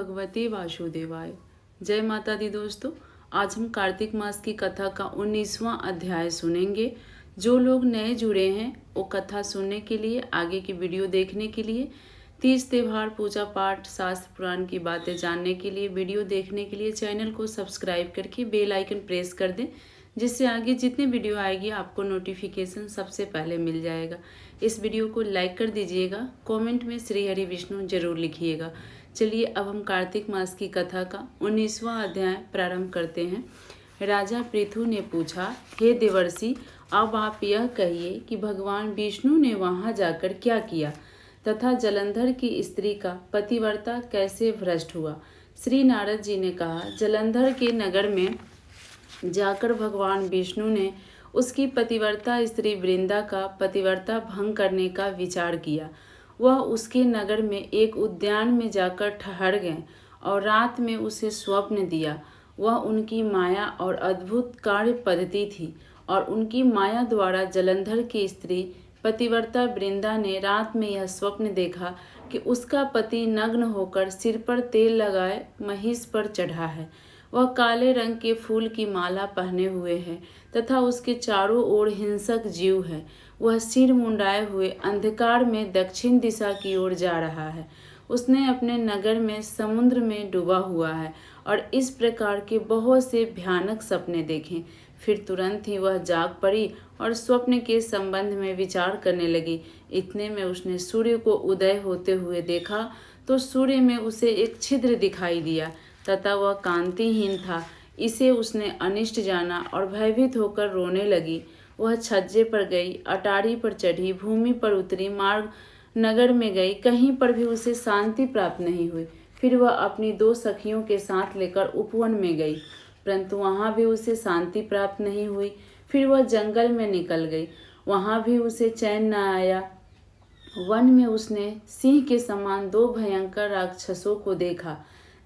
भगवते वासुदेवाय। जय माता दी दोस्तों, आज हम कार्तिक मास की कथा का 19वां अध्याय सुनेंगे। जो लोग नए जुड़े हैं वो कथा सुनने के लिए, आगे की वीडियो देखने के लिए, तीज त्योहार, पूजा पाठ, शास्त्र पुराण की बातें जानने के लिए, वीडियो देखने के लिए चैनल को सब्सक्राइब करके बेल आइकन प्रेस कर दें, जिससे आगे जितनी वीडियो आएगी आपको नोटिफिकेशन सबसे पहले मिल जाएगा। इस वीडियो को लाइक कर दीजिएगा, कमेंट में श्री हरि विष्णु जरूर लिखिएगा। चलिए अब हम कार्तिक मास की कथा का 19वां अध्याय प्रारंभ करते हैं। राजा पृथु ने पूछा, हे देवर्षि, अब आप यह कहिए कि भगवान विष्णु ने वहां जाकर क्या किया तथा जलंधर की स्त्री का पतिव्रता कैसे भ्रष्ट हुआ। श्री नारद जी ने कहा, जलंधर के नगर में जाकर भगवान विष्णु ने उसकी पतिव्रता स्त्री वृंदा का पतिव्रता भंग करने का विचार किया। वह उसके नगर में एक उद्यान में जाकर ठहर गए और रात में उसे स्वप्न दिया। वह उनकी माया और अद्भुत कार्य पद्धति थी और उनकी माया द्वारा जलंधर की स्त्री पतिव्रता वृंदा ने रात में यह स्वप्न देखा कि उसका पति नग्न होकर सिर पर तेल लगाए महिष पर चढ़ा है। वह काले रंग के फूल की माला पहने हुए है तथा उसके चारों ओर हिंसक जीव है। वह सिर मुंडाए हुए अंधकार में दक्षिण दिशा की ओर जा रहा है। उसने अपने नगर में समुद्र में डूबा हुआ है और इस प्रकार के बहुत से भयानक सपने देखे। फिर तुरंत ही वह जाग पड़ी और स्वप्न के संबंध में विचार करने लगी। इतने में उसने सूर्य को उदय होते हुए देखा तो सूर्य में उसे एक छिद्र दिखाई दिया तथा वह कांतिहीन था। इसे उसने अनिष्ट जाना और भयभीत होकर रोने लगी। वह छज्जे पर गई, अटारी पर चढ़ी, भूमि पर उतरी, मार्ग नगर में गई, कहीं पर भी उसे शांति प्राप्त नहीं हुई। फिर वह अपनी 2 सखियों के साथ लेकर उपवन में गई, परंतु वहाँ भी उसे शांति प्राप्त नहीं हुई। फिर वह जंगल में निकल गई, वहाँ भी उसे चैन न आया। वन में उसने सिंह के समान 2 भयंकर राक्षसों को देखा,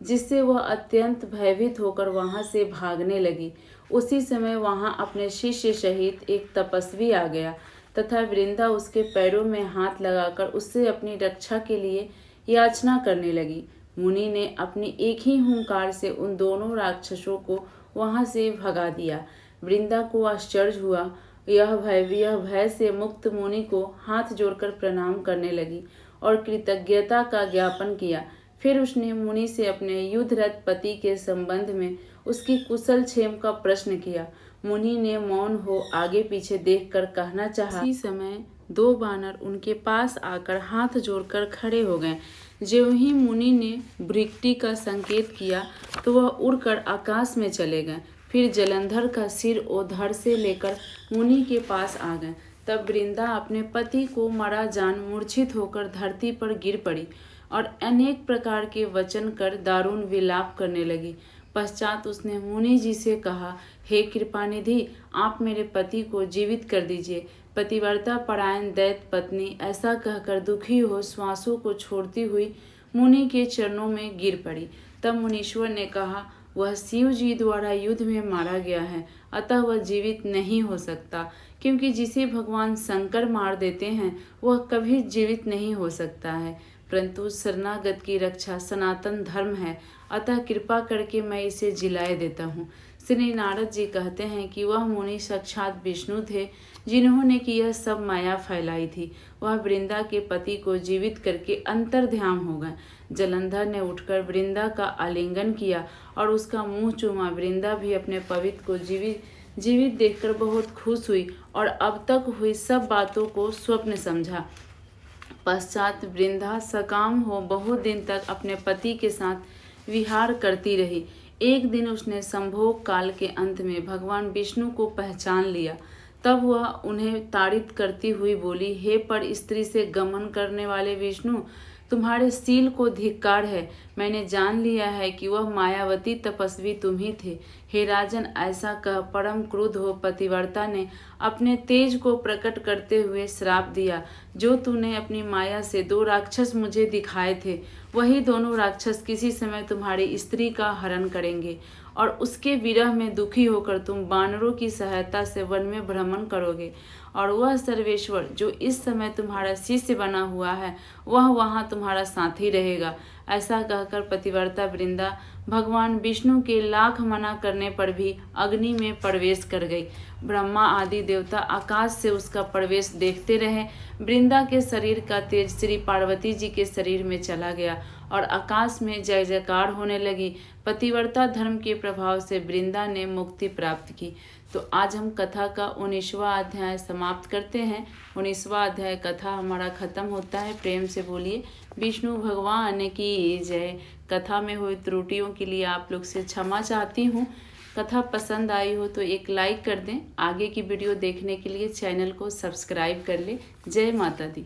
जिससे वह अत्यंत भयभीत होकर वहां से भागने लगी। उसी समय वहां अपने शिष्य सहित एक तपस्वी आ गया तथा वृंदा उसके पैरों में हाथ लगाकर उससे अपनी रक्षा के लिए याचना करने लगी। मुनि ने अपनी एक ही हुंकार से उन दोनों राक्षसों को वहां से भगा दिया। वृंदा को आश्चर्य हुआ। यह भय से मुक्त मुनि को हाथ जोड़कर प्रणाम करने लगी और कृतज्ञता का ज्ञापन किया। फिर उसने मुनि से अपने युद्धरत पति के संबंध में उसकी कुशल क्षेम का प्रश्न किया। मुनि ने मौन हो आगे पीछे देखकर कहना चाहा। इसी समय 2 बानर उनके पास आकर हाथ जोड़कर खड़े हो गए। ज्यों ही मुनि ने भृकुटी का संकेत किया तो वह उड़कर आकाश में चले गए। फिर जलंधर का सिर और धड़ से लेकर मुनि के पास आ गए। तब वृंदा अपने पति को मरा जान मूर्छित होकर धरती पर गिर पड़ी और अनेक प्रकार के वचन कर दारुण विलाप करने लगी। पश्चात उसने मुनि जी से कहा, हे कृपानिधि, आप मेरे पति को जीवित कर दीजिए। पतिव्रता परायण दैत्य पत्नी ऐसा कहकर दुखी हो श्वासों को छोड़ती हुई मुनि के चरणों में गिर पड़ी। तब मुनीश्वर ने कहा, वह शिव जी द्वारा युद्ध में मारा गया है, अतः वह जीवित नहीं हो सकता, क्योंकि जिसे भगवान शंकर मार देते हैं वह कभी जीवित नहीं हो सकता है। परंतु शरणागत की रक्षा सनातन धर्म है, अतः कृपा करके मैं इसे जिलाए देता हूँ। श्री नारद जी कहते हैं कि वह मुनि साक्षात विष्णु थे, जिन्होंने कि यह सब माया फैलाई थी। वह वृंदा के पति को जीवित करके अंतर्ध्यान हो गए। जलंधर ने उठकर वृंदा का आलिंगन किया और उसका मुंह चूमा। वृंदा भी अपने पवित्र को जीवित देखकर बहुत खुश हुई और अब तक हुई सब बातों को स्वप्न समझा। पश्चात वृंदा सकाम हो बहुत दिन तक अपने पति के साथ विहार करती रही। एक दिन उसने संभोग काल के अंत में भगवान विष्णु को पहचान लिया। तब वह उन्हें ताड़ित करती हुई बोली, हे पर स्त्री से गमन करने वाले विष्णु, तुम्हारे शील को धिक्कार है। मैंने जान लिया है कि वह मायावती तपस्वी तुम ही थे। हे राजन, ऐसा कह परम क्रुद्ध हो पतिव्रता ने अपने तेज को प्रकट करते हुए श्राप दिया। जो तूने अपनी माया से 2 राक्षस मुझे दिखाए थे, वही दोनों राक्षस किसी समय तुम्हारी स्त्री का हरण करेंगे और उसके विरह में दुखी होकर तुम बानरों की सहायता से वन में भ्रमण करोगे और वह सर्वेश्वर जो इस समय तुम्हारा शिष्य बना हुआ है वह वहाँ तुम्हारा साथी रहेगा। ऐसा कहकर पतिव्रता वृंदा भगवान विष्णु के लाख मना करने पर भी अग्नि में प्रवेश कर गई। ब्रह्मा आदि देवता आकाश से उसका प्रवेश देखते रहे। वृंदा के शरीर का तेज श्री पार्वती जी के शरीर में चला गया और आकाश में जय जयकार होने लगी। पतिव्रता धर्म के प्रभाव से वृंदा ने मुक्ति प्राप्त की। तो आज हम कथा का 19वां अध्याय समाप्त करते हैं। 19वां अध्याय कथा हमारा खत्म होता है। प्रेम से बोलिए विष्णु भगवान की जय। कथा में हुई त्रुटियों के लिए आप लोग से क्षमा चाहती हूँ। कथा पसंद आई हो तो एक लाइक कर दें। आगे की वीडियो देखने के लिए चैनल को सब्सक्राइब कर लें। जय माता दी।